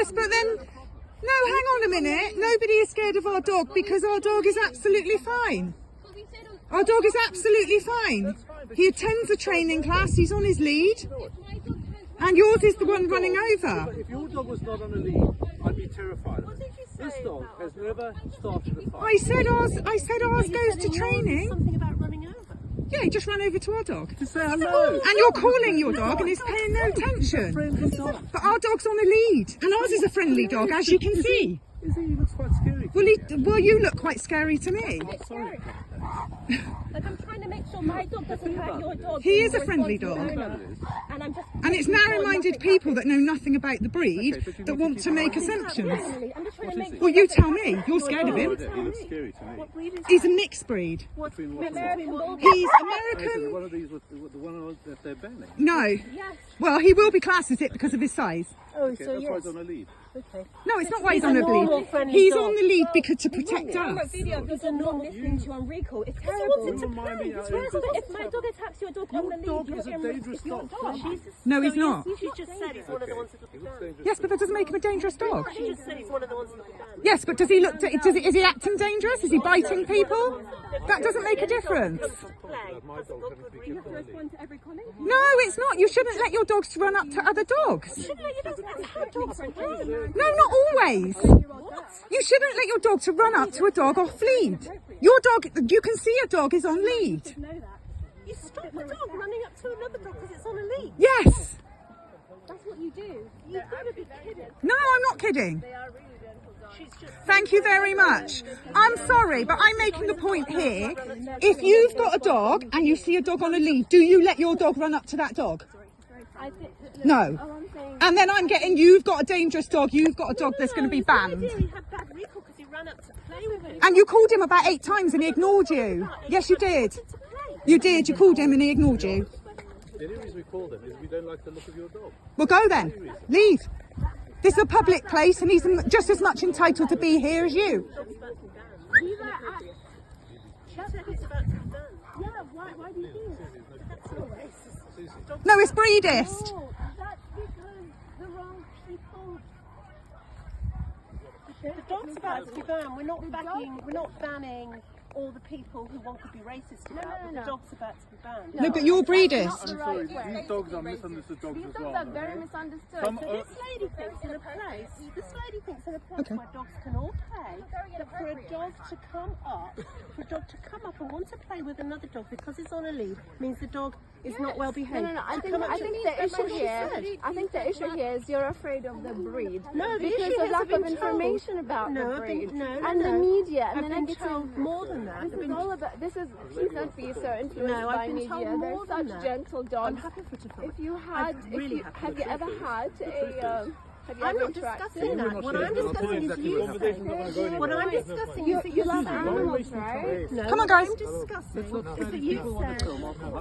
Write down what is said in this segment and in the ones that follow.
Yes, but then, no, hang on a minute. Nobody is scared of our dog because our dog is absolutely fine. Our dog is absolutely fine. He attends a training class, he's on his lead. And yours is the one running over. If your dog was not on a lead, I'd be terrified of it. This dog has never started a fight. I said ours goes to training. Something about running over. Yeah, he just ran over to our dog. To say hello. And you're calling your dog and he's paying no attention. Friendly dog. But our dog's on a lead. And ours is a friendly dog, as you can see. Is he? He looks quite scary. Well, you look quite scary to me. Sorry. Like, I'm trying to make sure my dog doesn't hurt your dog. He is a friendly dog. And it's narrow-minded people that know nothing about the breed that want to make assumptions. I'm just trying to make Well, you tell me. You're scared of He him. looks scary to me. What breed is He's a mixed breed. American Bulldog? He's Is American. one of these with the one that they're banning? No. Yes. Well, he will be classed as it because of his size. Oh, Okay, so that's why yes. he's on a lead. Okay. No, it's not why he's He's on a a normal, lead. friendly He's dog. on the lead because to protect us. Video of your dog not listening to you on recall. It's terrible. Who remind me? If my dog attacks your dog on the lead, dog you're is a in risk. dangerous It's your dog. dog. No, he's not. She just said he's one of the ones that will be banned. Yes, but that doesn't make him a dangerous dog. She just said he's one of the ones that will be banned. Yes, but does he look? Is he acting dangerous? Is he biting people? That doesn't make a difference. You have to respond to every comment. No, it's not. You shouldn't let your dogs run up to other dogs. No, not always. You shouldn't let your dog to run up to a dog off lead. Your dog, you can see a dog is on lead. You stop a dog running up to another dog because it's on a lead. Yes. That's what you do. You've got to be kidding. No, I'm not kidding. Thank you very much. I'm sorry, but I'm making the point here. If you've got a dog and you see a dog on a lead, do you let your dog run up to that dog? No. And then I'm getting, you've got a dangerous dog, you've got a dog that's going to be banned. He had bad recall because he ran up to play with him. And you called him about 8 times and he ignored you. Yes, you did. You did. You called him and he ignored you. The only reason we call them is we don't like the look of your dog. Well, go then. Leave. This is a public place and he's just as much entitled to be here as you. Why do you think that? No, it's breedist. Oh, that's because the wrong people. The dog's about to be banned. We're not banning all the people who want to be racist about it. The dog's about to be banned. No, but you're breedist. I'm sorry, these dogs are misunderstood dogs as well. These dogs are very misunderstood. Some- So this lady thinks in a place where dogs can all play, that for a dog to come up and want to play with another dog because it's on a lead means the dog is not well behaved. No. I think That's the what issue she here. said. I think the issue here is you're afraid of the breed. No, the because issue of is lack I've been of information told. about No, the I've been- breed no, and the no. media, and I've then been I get told to. more than that. This is all about. This is. Please don't be so influenced No, I've by been media. told They're more than such that. gentle I'm dogs. happy for to If you had, have you ever had a? Have you I'm ever not interacted? discussing that. What I'm discussing is you saying. What I'm discussing is that You love animals, right? No, Come on, guys. What I'm discussing is that you said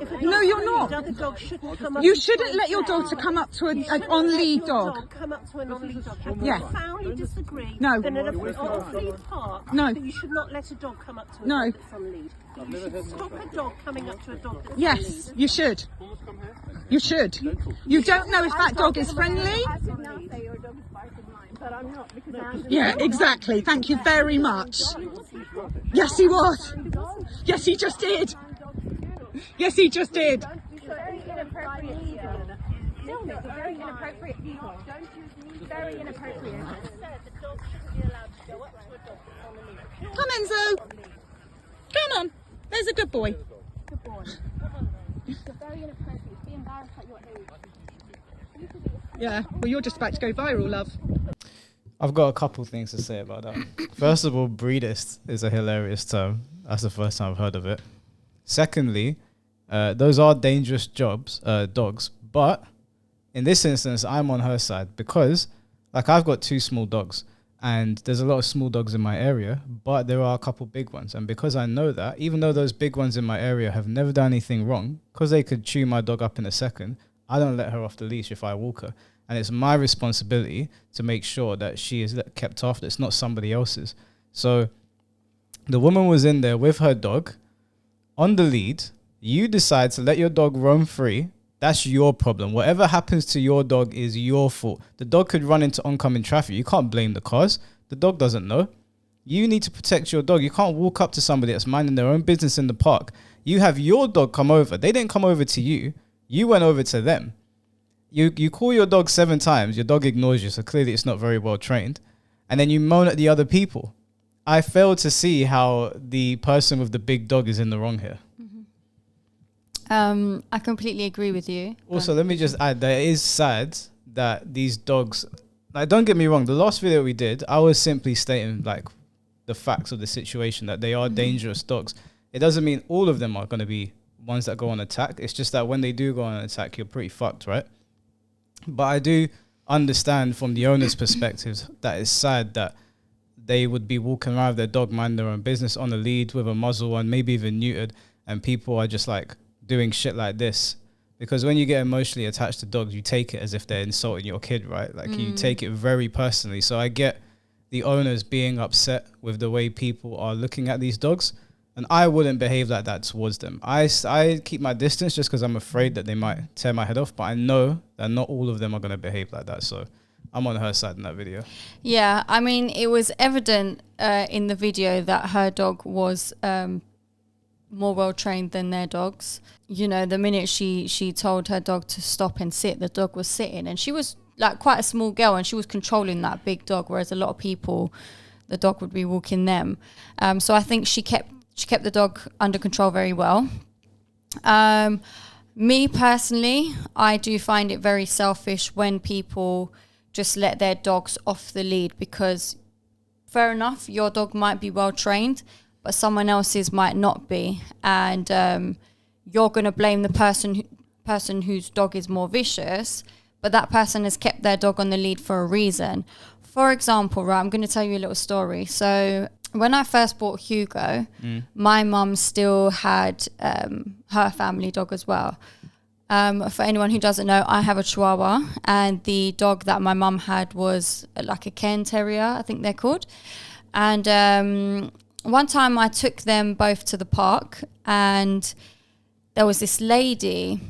if a No, you're dog, not. the other dog shouldn't come up. You and shouldn't try let your and dog play. to come up to an You shouldn't on-lead let your dog. Come up to an on-lead dog. Have Yeah. you profoundly disagree? No. Then at an off-lead park, No. that you should not let a dog come up to a No. dog that's on lead. You should stop a dog coming up to a dog that's on Yes, lead. you should. You should. You don't know if that dog is friendly. I could now say your dog is biting mine, but I'm not because I am. Yeah, exactly. Thank you very much. Yes, he was. Yes, he just did. Yes, he just did. Very inappropriate people. Very inappropriate people. Don't use me. Very inappropriate. Come, Enzo. Come on. There's a good boy. Good boy. You're very inappropriate. Be embarrassed at your age. Yeah. Well, you're just about to go viral, love. I've got a couple things to say about that. First of all, breedist is a hilarious term. That's the first time I've heard of it. Secondly, those are dangerous dogs. But in this instance, I'm on her side because, like, I've got 2 small dogs. And there's a lot of small dogs in my area, but there are a couple big ones. And because I know that, even though those big ones in my area have never done anything wrong, because they could chew my dog up in a second, I don't let her off the leash if I walk her. And it's my responsibility to make sure that she is kept off. It's not somebody else's. So the woman was in there with her dog on the lead. You decide to let your dog roam free That's your problem. Whatever happens to your dog is your fault. The dog could run into oncoming traffic. You can't blame the cars. The dog doesn't know. You need to protect your dog. You can't walk up to somebody that's minding their own business in the park. You have your dog come over. They didn't come over to you. You went over to them. You call your dog 7 times. Your dog ignores you, so clearly it's not very well trained. And then you moan at the other people. I fail to see how the person with the big dog is in the wrong here. I completely agree with you. Also, let me just add that it is sad that these dogs, like, don't get me wrong, the last video we did, I was simply stating like the facts of the situation, that they are dangerous dogs. It doesn't mean all of them are going to be ones that go on attack. It's just that when they do go on attack, you're pretty fucked, right? But I do understand from the owner's perspective that it's sad that they would be walking around with their dog, mind their own business on a lead with a muzzle on, maybe even neutered, and people are just like doing shit like this. Because when you get emotionally attached to dogs, you take it as if they're insulting your kid, right? Like you take it very personally. So I get the owners being upset with the way people are looking at these dogs, and I wouldn't behave like that towards them. I keep my distance just because I'm afraid that they might tear my head off, but I know that not all of them are going to behave like that. So I'm on her side in that video. Yeah, I mean, it was evident in the video that her dog was more well trained than their dogs. You know, the minute she told her dog to stop and sit, the dog was sitting, and she was like quite a small girl, and she was controlling that big dog, whereas a lot of people, the dog would be walking them. So I think she kept the dog under control very well. Me personally, I do find it very selfish when people just let their dogs off the lead, because fair enough, your dog might be well trained, but someone else's might not be, and you're going to blame the person whose dog is more vicious, but that person has kept their dog on the lead for a reason. For example, right, I'm going to tell you a little story. So when I first bought Hugo, my mum still had her family dog as well. For anyone who doesn't know, I have a Chihuahua, and the dog that my mum had was like a Cairn Terrier, I think they're called. And one time I took them both to the park, and there was this lady,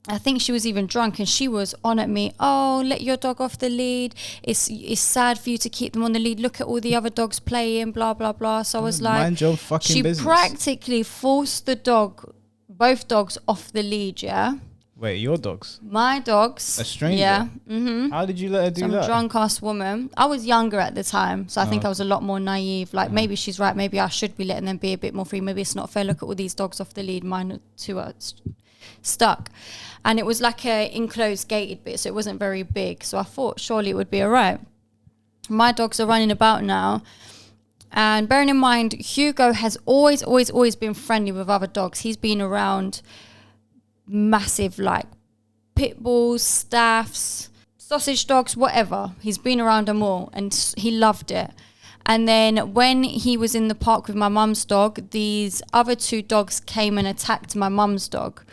I think she was even drunk, and she was on at me. Oh, let your dog off the lead. It's sad for you to keep them on the lead. Look at all the other dogs playing, blah, blah, blah. So I was like, mind your fucking business. She practically forced both dogs off the lead, yeah? Wait, your dogs? My dogs. A stranger? Yeah. Mm-hmm. How did you let her do that? Some drunk-ass woman. I was younger at the time, so I think I was a lot more naive. Like, maybe she's right. Maybe I should be letting them be a bit more free. Maybe it's not fair. Look at all these dogs off the lead. Mine two are stuck. And it was like a enclosed gated bit, so it wasn't very big. So I thought surely it would be all right. My dogs are running about now. And bearing in mind, Hugo has always been friendly with other dogs. He's been around massive, like, pit bulls, staffs, sausage dogs, whatever. He's been around them all, and he loved it. And then when he was in the park with my mum's dog, these other 2 dogs came and attacked my mum's dog.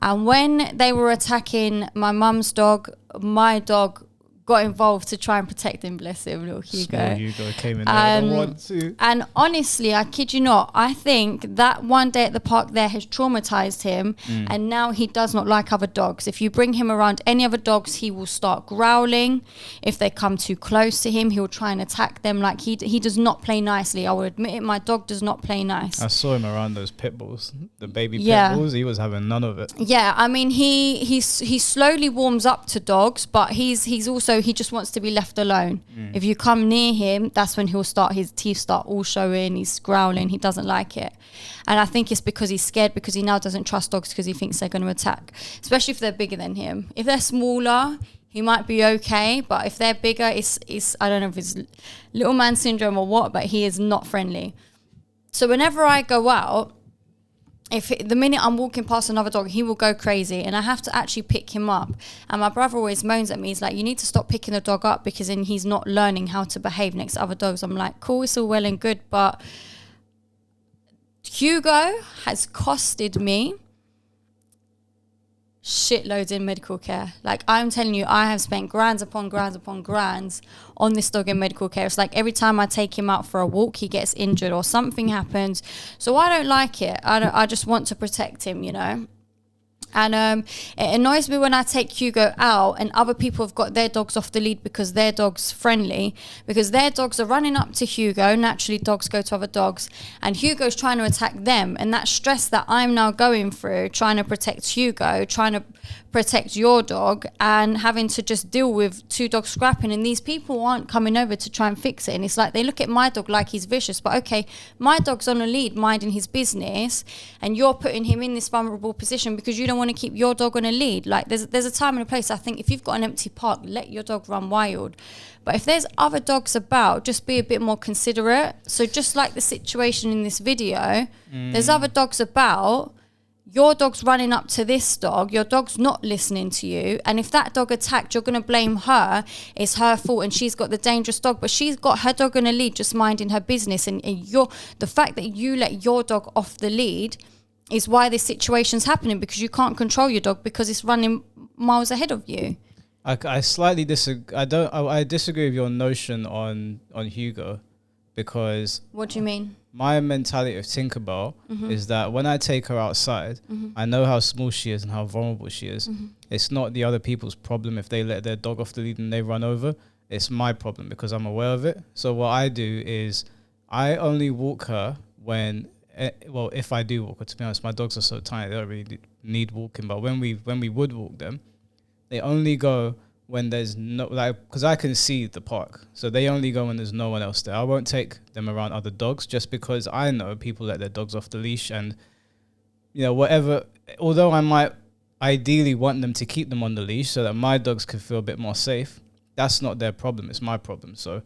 And when they were attacking my mum's dog, my dog got involved to try and protect him, bless him, little Hugo. Small Hugo came in there. I don't want to. And honestly, I kid you not, I think that one day at the park there has traumatized him, and now he does not like other dogs. If you bring him around any other dogs, he will start growling. If they come too close to him, he'll try and attack them. Like, he does not play nicely. I will admit it, my dog does not play nice. I saw him around those pit bulls, the baby pit bulls. He was having none of it. Yeah, I mean, he slowly warms up to dogs, but he's also, he just wants to be left alone. If you come near him, that's when his teeth start all showing. He's growling. He doesn't like it. And I think it's because he's scared, because he now doesn't trust dogs because he thinks they're going to attack, especially if they're bigger than him. If they're smaller, he might be okay, but if they're bigger, it's I don't know if it's little man syndrome or what, but he is not friendly. So whenever I go out, the minute I'm walking past another dog, he will go crazy, and I have to actually pick him up. And my brother always moans at me. He's like, you need to stop picking the dog up, because then he's not learning how to behave next to other dogs. I'm like, cool, it's all well and good, but Hugo has costed me shitloads in medical care. Like, I'm telling you, I have spent grands upon grands upon grands on this dog in medical care. It's like every time I take him out for a walk, he gets injured or something happens. So I don't like it. I just want to protect him, you know. And it annoys me when I take Hugo out and other people have got their dogs off the lead because their dog's friendly, because their dogs are running up to Hugo. Naturally, dogs go to other dogs, and Hugo's trying to attack them. And that stress that I'm now going through, trying to protect Hugo, trying to protect your dog, and having to just deal with two dogs scrapping, and these people aren't coming over to try and fix it. And it's like they look at my dog like he's vicious, but okay, my dog's on a lead minding his business, and you're putting him in this vulnerable position because you don't want to keep your dog on a lead. Like there's a time and a place. I think if you've got an empty park, let your dog run wild. But if there's other dogs about, just be a bit more considerate. So just like the situation in this video, there's other dogs about. Your dog's running up to this dog, your dog's not listening to you, and if that dog attacked, you're going to blame her. It's her fault and she's got the dangerous dog, but she's got her dog on a lead just minding her business, and the fact that you let your dog off the lead is why this situation's happening, because you can't control your dog because it's running miles ahead of you. I slightly disagree. I disagree with your notion on Hugo, because What do you mean? my mentality of Tinkerbell is that when I take her outside, I know how small she is and how vulnerable she is. It's not the other people's problem if they let their dog off the lead and they run over. It's my problem because I'm aware of it. So what I do is I only walk her when, if I do walk her, to be honest, my dogs are so tiny, they don't really need walking. But when we would walk them, they only go when there's no, like, because I can see the park, so they only go when there's no one else there. I won't take them around other dogs just because I know people let their dogs off the leash, and you know, whatever, although I might ideally want them to keep them on the leash so that my dogs can feel a bit more safe, that's not their problem, it's my problem. So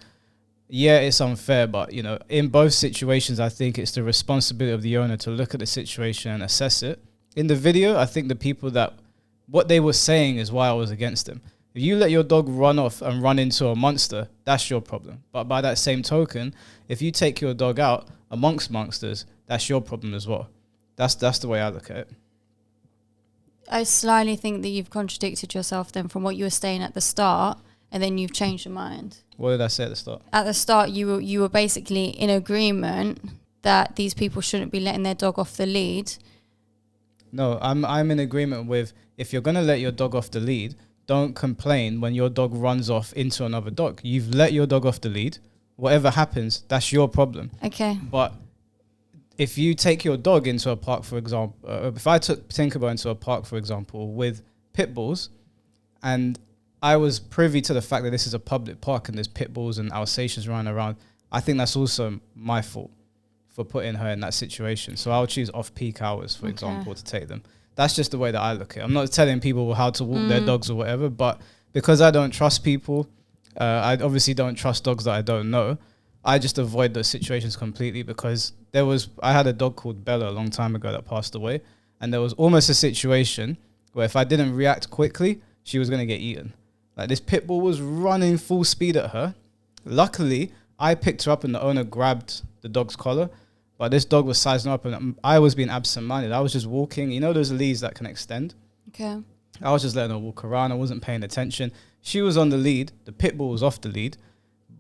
yeah, it's unfair, but you know, in both situations I think it's the responsibility of the owner to look at the situation and assess it. In the video, I think the people that what they were saying is why I was against them. If you let your dog run off and run into a monster, that's your problem. But by that same token, if you take your dog out amongst monsters, that's your problem as well. That's the way I look at it. I slightly think that you've contradicted yourself then from what you were saying at the start, and then you've changed your mind. What did I say at the start? At the start, you were basically in agreement that these people shouldn't be letting their dog off the lead. No, I'm in agreement with, if you're going to let your dog off the lead, don't complain when your dog runs off into another dog. You've let your dog off the lead. Whatever happens, that's your problem. Okay. But if you take your dog into a park, for example, if I took Tinkerbell into a park, for example, with pit bulls, and I was privy to the fact that this is a public park and there's pit bulls and Alsatians running around, I think that's also my fault for putting her in that situation. So I'll choose off-peak hours, for example, to take them. That's just the way that I look at it. I'm not telling people how to walk their dogs or whatever, but because I don't trust people, I obviously don't trust dogs that I don't know, I just avoid those situations completely, because I had a dog called Bella a long time ago that passed away, and there was almost a situation where if I didn't react quickly, she was going to get eaten. Like, this pit bull was running full speed at her. Luckily, I picked her up and the owner grabbed the dog's collar, but this dog was sizing up and I was being absent-minded. I was just walking. You know those leads that can extend? Okay. I was just letting her walk around. I wasn't paying attention. She was on the lead. The pit bull was off the lead.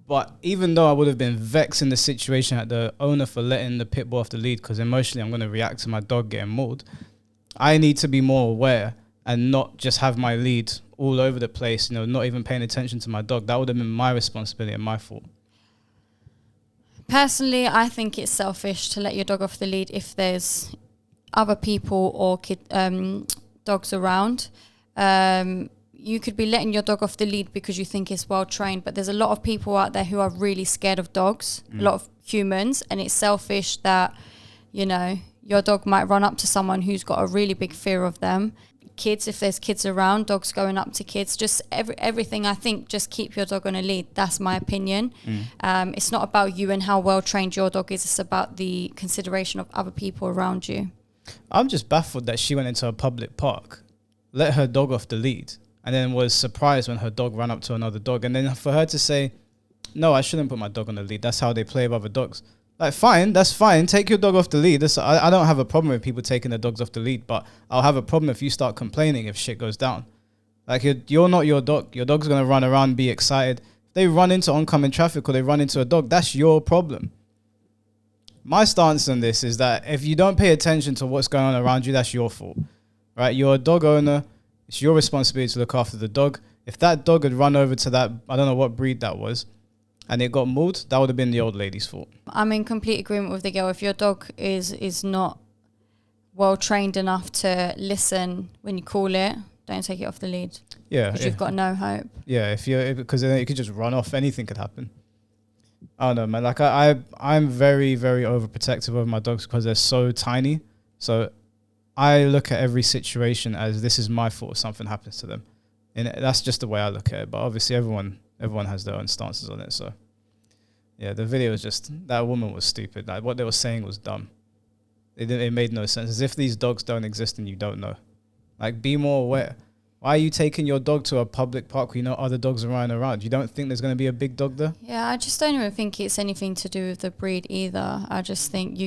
But even though I would have been vexed in the situation at the owner for letting the pit bull off the lead, because emotionally I'm going to react to my dog getting mauled, I need to be more aware and not just have my lead all over the place, you know, not even paying attention to my dog. That would have been my responsibility and my fault. Personally, I think it's selfish to let your dog off the lead if there's other people or dogs around. You could be letting your dog off the lead because you think it's well trained, but there's a lot of people out there who are really scared of dogs, a lot of humans, and it's selfish that, you know, your dog might run up to someone who's got a really big fear of them. Kids, if there's kids around, dogs going up to kids, just everything. I think just keep your dog on a lead. That's my opinion. It's not about you and how well trained your dog is. It's about the consideration of other people around you. I'm just baffled that she went into a public park, let her dog off the lead, and then was surprised when her dog ran up to another dog. And then for her to say, no, I shouldn't put my dog on the lead. That's how they play with other dogs. Like, fine, that's fine. Take your dog off the lead. I don't have a problem with people taking their dogs off the lead, but I'll have a problem if you start complaining if shit goes down. Like, you're not your dog. Your dog's going to run around, be excited. If they run into oncoming traffic or they run into a dog, that's your problem. My stance on this is that if you don't pay attention to what's going on around you, that's your fault. right? You're a dog owner. It's your responsibility to look after the dog. If that dog had run over to that, I don't know what breed that was, and it got mauled, that would have been the old lady's fault. I'm in complete agreement with the girl. If your dog is not well trained enough to listen when you call it, don't take it off the lead. Yeah, Because you've got no hope. yeah. Because then it could just run off. Anything could happen. I don't know, man. Like I'm very, very overprotective of my dogs because they're so tiny. So I look at every situation as this is my fault if something happens to them, and that's just the way I look at it. But obviously, everyone has their own stances on it. So yeah, the video was just, that woman was stupid. Like what they were saying was dumb. It made no sense. As if these dogs don't exist and you don't know. Like, be more aware. Why are you taking your dog to a public park where you know other dogs are running around? You don't think there's going to be a big dog there? Yeah, I just don't even think it's anything to do with the breed either. I just think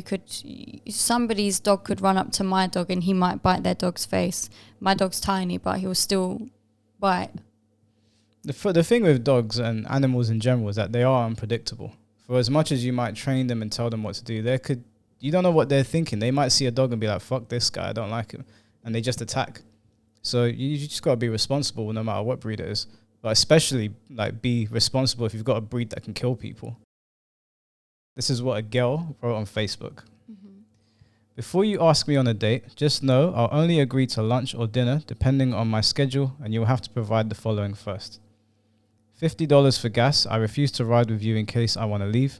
somebody's dog could run up to my dog and he might bite their dog's face. My dog's tiny, but he will still bite. The thing with dogs and animals in general is that they are unpredictable. For as much as you might train them and tell them what to do, you don't know what they're thinking. They might see a dog and be like, fuck this guy, I don't like him. And they just attack. So you just got to be responsible no matter what breed it is. But especially, like, be responsible if you've got a breed that can kill people. This is what a girl wrote on Facebook. Mm-hmm. Before you ask me on a date, just know I'll only agree to lunch or dinner depending on my schedule, and you'll have to provide the following first. $50 for gas. I refuse to ride with you in case I want to leave.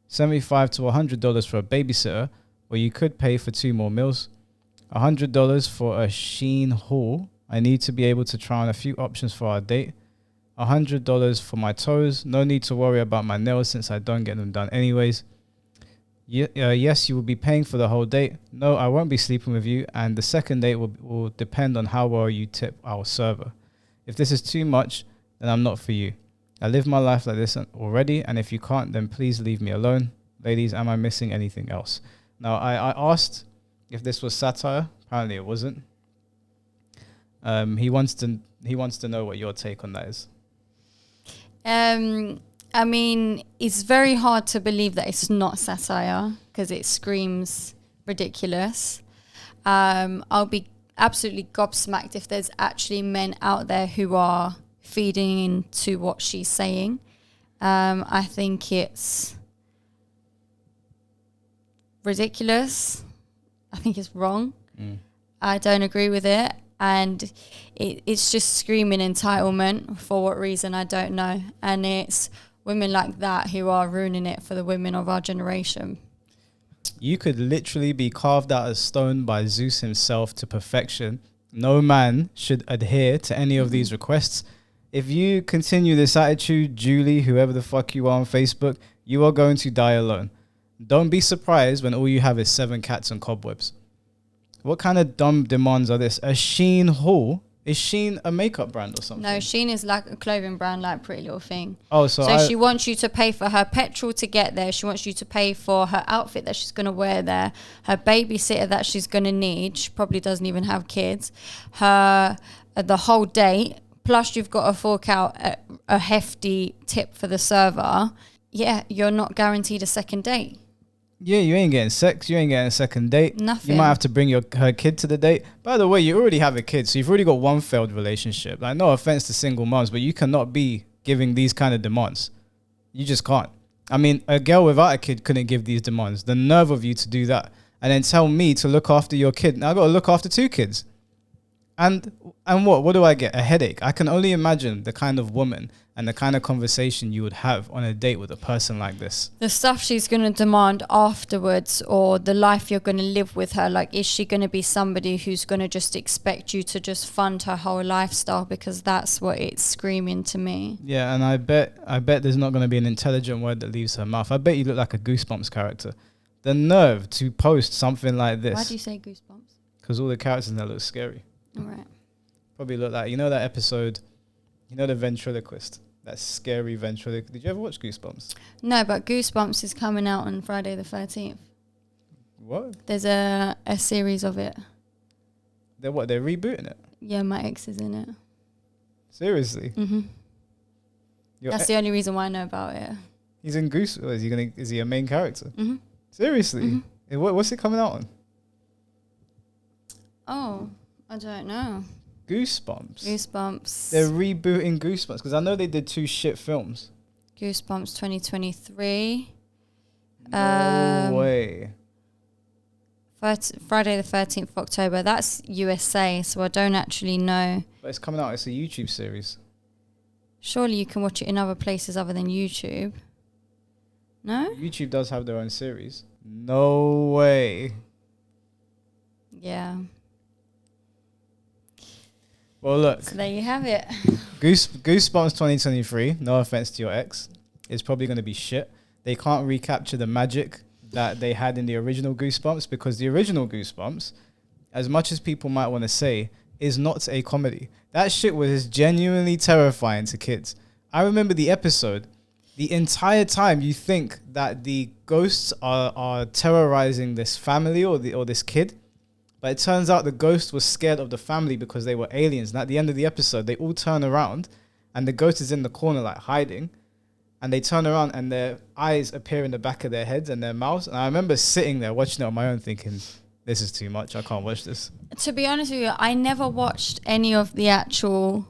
$75 to $100 for a babysitter, or you could pay for 2 more meals. $100 for a Shein haul. I need to be able to try on a few options for our date. $100 for my toes. No need to worry about my nails since I don't get them done anyways. Yes, you will be paying for the whole date. No, I won't be sleeping with you, and the second date will depend on how well you tip our server. If this is too much, then I'm not for you. I live my life like this already, and if you can't, then please leave me alone. Ladies, am I missing anything else? Now, I asked if this was satire. Apparently it wasn't. He wants to know what your take on that is. I mean, it's very hard to believe that it's not satire because it screams ridiculous. I'll be absolutely gobsmacked if there's actually men out there who are feeding into what she's saying. I think it's ridiculous. I think it's wrong. I don't agree with it. And it's just screaming entitlement. For what reason, I don't know. And it's women like that who are ruining it for the women of our generation. You could literally be carved out of stone by Zeus himself to perfection. No man should adhere to any of these requests. If you continue this attitude, Julie, whoever the fuck you are on Facebook, you are going to die alone. Don't be surprised when all you have is 7 cats and cobwebs. What kind of dumb demands are this? A Shein haul? Is Shein a makeup brand or something? No, Shein is like a clothing brand, like Pretty Little Thing. Oh, so she wants you to pay for her petrol to get there. She wants you to pay for her outfit that she's going to wear there. Her babysitter that she's going to need. She probably doesn't even have kids. The whole date. Plus you've got to fork out a hefty tip for the server. Yeah, you're not guaranteed a second date. Yeah, you ain't getting sex. You ain't getting a second date. Nothing. You might have to bring her kid to the date. By the way, you already have a kid, so you've already got one failed relationship. Like, no offense to single moms, but you cannot be giving these kind of demands. You just can't. I mean, a girl without a kid couldn't give these demands. The nerve of you to do that. And then tell me to look after your kid. Now I've got to look after 2 kids. And what do I get? A headache. I can only imagine the kind of woman and the kind of conversation you would have on a date with a person like this. The stuff she's going to demand afterwards, or the life you're going to live with her. Like, is she going to be somebody who's going to just expect you to just fund her whole lifestyle? Because that's what it's screaming to me. Yeah, and I bet there's not going to be an intelligent word that leaves her mouth. I bet you look like a Goosebumps character. The nerve to post something like this. Why do you say Goosebumps? Because all the characters in there look scary. All right. Probably look like, you know that episode, you know the ventriloquist, that scary ventriloquist. Did you ever watch Goosebumps? No, but Goosebumps is coming out on Friday the 13th. What? There's a series of it. They're rebooting it? Yeah, my ex is in it. Seriously? Mm-hmm. That's the only reason why I know about it. He's in Goose. Is he a main character? Mm-hmm. Seriously? Mm-hmm. What's it coming out on? Oh, I don't know. Goosebumps. Goosebumps. They're rebooting Goosebumps because I know they did 2 shit films. Goosebumps 2023. No way. Friday the 13th of October. That's USA, so I don't actually know. But it's coming out. It's a YouTube series. Surely you can watch it in other places other than YouTube. No? YouTube does have their own series. No way. Yeah. Well, look. So there you have it. Goosebumps 2023, no offense to your ex, is probably going to be shit. They can't recapture the magic that they had in the original Goosebumps because the original Goosebumps, as much as people might want to say, is not a comedy. That shit was genuinely terrifying to kids. I remember the episode. The entire time you think that the ghosts are terrorizing this family or this kid. But it turns out the ghost was scared of the family because they were aliens. And at the end of the episode, they all turn around and the ghost is in the corner like hiding. And they turn around and their eyes appear in the back of their heads and their mouths. And I remember sitting there watching it on my own thinking, this is too much. I can't watch this. To be honest with you, I never watched any of the actual,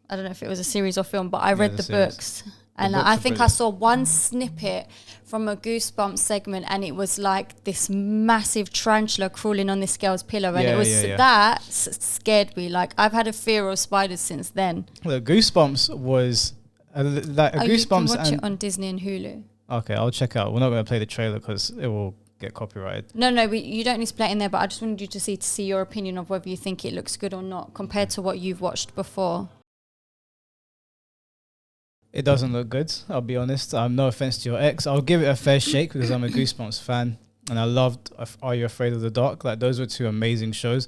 I don't know if it was a series or film, but I read the books. And I think I saw one snippet from a Goosebumps segment and it was like this massive tarantula crawling on this girl's pillow. And it was that scared me. Like I've had a fear of spiders since then. Look, Goosebumps was like a Goosebumps. You can watch it on Disney and Hulu. Okay, I'll check out. We're not going to play the trailer because it will get copyrighted. No, you don't need to play it in there, but I just wanted you to see your opinion of whether you think it looks good or not compared to what you've watched before. It doesn't look good, I'll be honest. No offense to your ex. I'll give it a fair shake because I'm a Goosebumps fan and I loved Are You Afraid of the Dark? Like those were 2 amazing shows.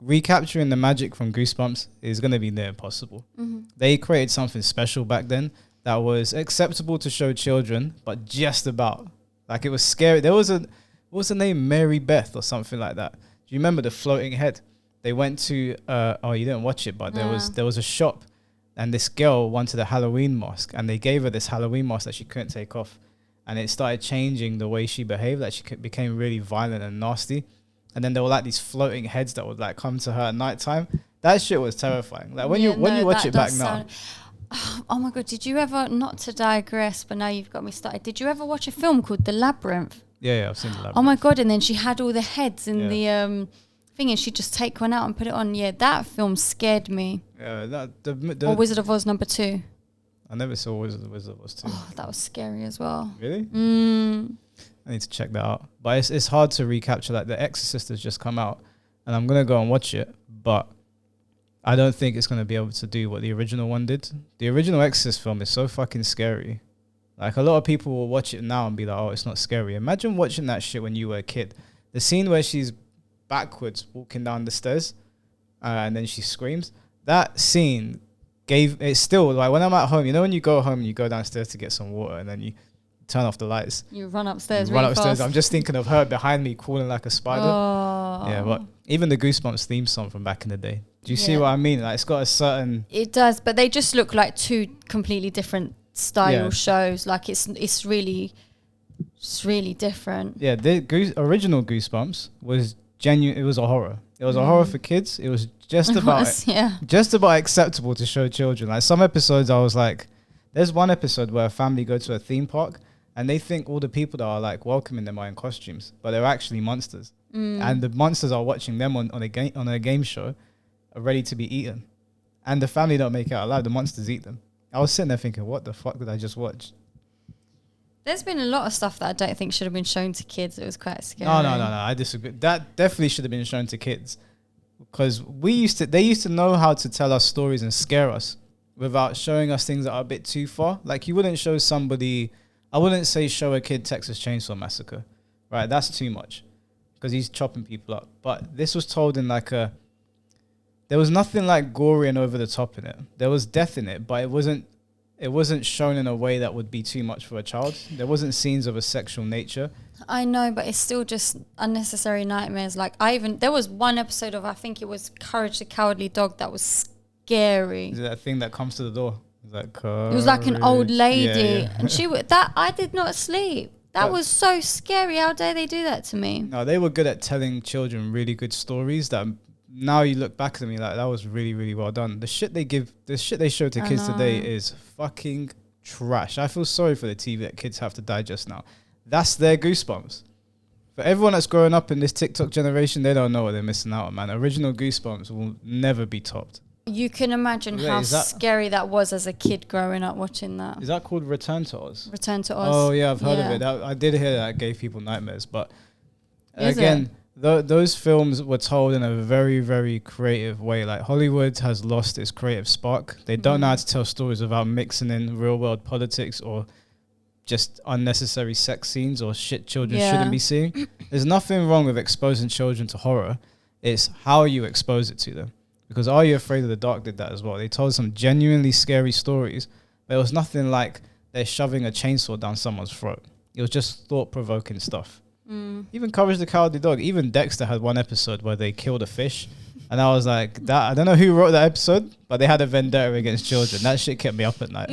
Recapturing the magic from Goosebumps is going to be near impossible. Mm-hmm. They created something special back then that was acceptable to show children, but just about. Like it was scary. There was what was the name? Mary Beth or something like that. Do you remember the floating head? They went to, you didn't watch it, but there was a shop. And this girl wanted a Halloween mask and they gave her this Halloween mask that she couldn't take off. And it started changing the way she behaved. Like she became really violent and nasty. And then there were like these floating heads that would like come to her at nighttime. That shit was terrifying. Like when you watch it back now. Oh my God, did you ever, not to digress, but now you've got me started. Did you ever watch a film called The Labyrinth? Yeah, I've seen The Labyrinth. Oh my God, and then she had all the heads in the thing and she'd just take one out and put it on. Yeah, that film scared me. Yeah, or Wizard of Oz #2. I never saw Wizard of Oz 2. Oh, that was scary as well. Really? I need to check that out. But it's hard to recapture. Like The Exorcist has just come out and I'm going to go and watch it. But I don't think it's going to be able to do what the original one did. The original Exorcist film is so fucking scary. Like a lot of people will watch it now and be like, oh, it's not scary. Imagine watching that shit when you were a kid. The scene where she's backwards walking down the stairs and then she screams. That scene it's still like when I'm at home, you know when you go home and you go downstairs to get some water and then you turn off the lights. You run upstairs fast. I'm just thinking of her behind me crawling like a spider. Oh. Yeah, but even the Goosebumps theme song from back in the day. Do you see what I mean? Like it's got a certain... It does, but they just look like 2 completely different style shows. Like it's really different. Yeah, the original Goosebumps was genuine. It was a horror. It was a horror for kids. It was just about acceptable to show children. Like some episodes I was like, there's one episode where a family go to a theme park and they think all the people that are like welcoming them are in costumes, but they're actually monsters. And the monsters are watching them on a game show, are ready to be eaten. And the family don't make it out alive. The monsters eat them. I was sitting there thinking, what the fuck did I just watch? There's been a lot of stuff that I don't think should have been shown to kids. It was quite scary. No, I disagree. That definitely should have been shown to kids. Because they used to know how to tell us stories and scare us without showing us things that are a bit too far. Like you wouldn't show somebody, I wouldn't say show a kid Texas Chainsaw Massacre, right? That's too much because he's chopping people up. But this was told in like there was nothing like gory and over the top in it. There was death in it, but it wasn't shown in a way that would be too much for a child. There wasn't scenes of a sexual nature. I know, but it's still just unnecessary nightmares. Like there was one episode of, I think it was Courage the Cowardly Dog that was scary. Is it that thing that comes to the door? It was like an old lady, and I did not sleep. That was so scary. How dare they do that to me? No, they were good at telling children really good stories that now you look back at me like that was really, really well done. The shit they show to kids today is fucking trash. I feel sorry for the TV that kids have to digest now. That's their Goosebumps. For everyone that's growing up in this TikTok generation, they don't know what they're missing out on, man. Original Goosebumps will never be topped. You can imagine Wait, how is that- scary that was as a kid growing up watching that. Is that called Return to Oz? Return to Oz. Oh yeah, I've heard of Yeah. it. I did hear that gave people nightmares, but Is again, those films were told in a very, very creative way. Like Hollywood has lost its creative spark. They don't know how to tell stories without mixing in real world politics or just unnecessary sex scenes or shit children Yeah. shouldn't be seeing. There's nothing wrong with exposing children to horror. It's how you expose it to them. Because Are You Afraid of the Dark did that as well. They told some genuinely scary stories, but it was nothing like they're shoving a chainsaw down someone's throat. It was just thought-provoking stuff. Even Courage the Cowardly Dog. Even Dexter had one episode where they killed a fish. And I was like, I don't know who wrote that episode, but they had a vendetta against children. That shit kept me up at night.